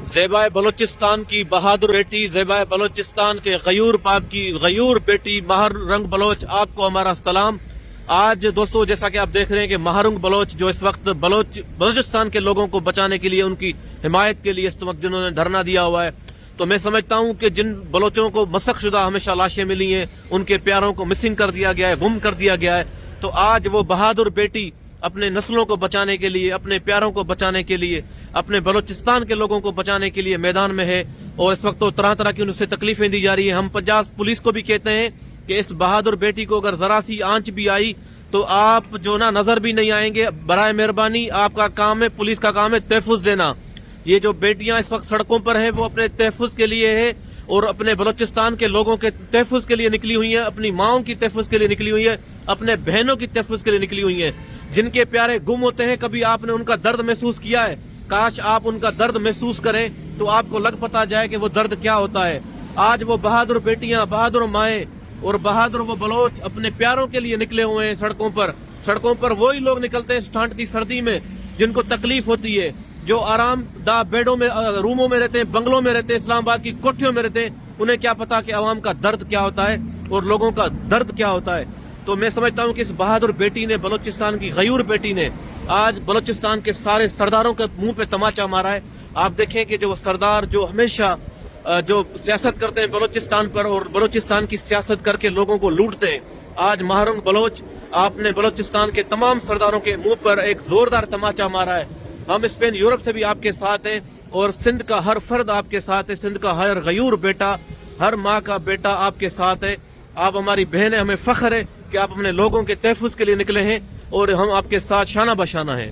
ज़ेबा बलोचिस्तान की बहादुर बेटी, ज़ेबा बलोचिस्तान के गयूर बाप की गयूर बेटी महारंग बलोच, आपको हमारा सलाम। आज दोस्तों, जैसा कि आप देख रहे हैं कि महारंग बलोच जो इस वक्त बलोचिस्तान के लोगों को बचाने के लिए, उनकी हिमायत के लिए इस वक्त जिन्होंने धरना दिया हुआ है, तो मैं समझता हूं कि जिन बलोचों को मशक़शुदा हमेशा लाशें मिली हैं, उनके प्यारों को मिसिंग कर दिया गया है, गुम कर दिया गया है, तो आज वो बहादुर बेटी अपने नस्लों को बचाने के लिए, अपने प्यारों को बचाने के लिए, अपने बलोचिस्तान के लोगों को बचाने के लिए मैदान में है। और इस वक्त तो तरह तरह की उनसे तकलीफें दी जा रही है। हम पंजाब पुलिस को भी कहते हैं कि इस बहादुर बेटी को अगर जरा सी आंच भी आई तो आप जो ना नजर भी नहीं आएंगे। बराए मेहरबानी, आपका काम है, पुलिस का काम है तहफ़्फ़ुज़ देना। ये जो बेटियां इस वक्त सड़कों पर हैं वो अपने तहफ़्फ़ुज़ के लिए है और अपने बलोचिस्तान के लोगों के तहफ़्फ़ुज़ के लिए निकली हुई है, अपनी माओं की तहफ़्फ़ुज़ के लिए निकली हुई है, अपने बहनों की तहफ़्फ़ुज़ के लिए निकली हुई है। जिनके प्यारे गुम होते हैं, कभी आपने उनका दर्द महसूस किया है? काश आप उनका दर्द महसूस करें तो आपको लग पता जाए कि वो दर्द क्या होता है। आज वो बहादुर बेटियां, बहादुर माएँ और बहादुर वो बलोच अपने प्यारों के लिए निकले हुए हैं सड़कों पर। सड़कों पर वही लोग निकलते हैं ठंडती सर्दी में जिनको तकलीफ होती है, जो आरामदा बेडों में, रूमों में रहते हैं, बंगलों में रहते हैं, इस्लामाबाद की कोठियों में रहते हैं। उन्हें क्या पता कि अवाम का दर्द क्या होता है और लोगों का दर्द क्या होता है। तो मैं समझता हूं कि इस बहादुर बेटी ने, बलोचिस्तान की गयूर बेटी ने आज बलोचिस्तान के सारे सरदारों के मुंह पे तमाचा मारा है। आप देखें कि जो सरदार जो हमेशा जो सियासत करते हैं बलोचिस्तान पर और बलोचिस्तान की सियासत करके लोगों को लूटते हैं, आज महारंग बलोच आपने बलोचिस्तान के तमाम सरदारों के मुंह पर एक जोरदार तमाचा मारा है। हम स्पेन यूरोप से भी आपके साथ हैं और सिंध का हर फर्द आपके साथ है, सिंध का हर गयूर बेटा, हर माँ का बेटा आपके साथ है। आप हमारी बहन है, हमें फख्र है कि आप अपने लोगों के तहफ़्फ़ुज़ के लिए निकले हैं और हम आपके साथ शाना बशाना हैं।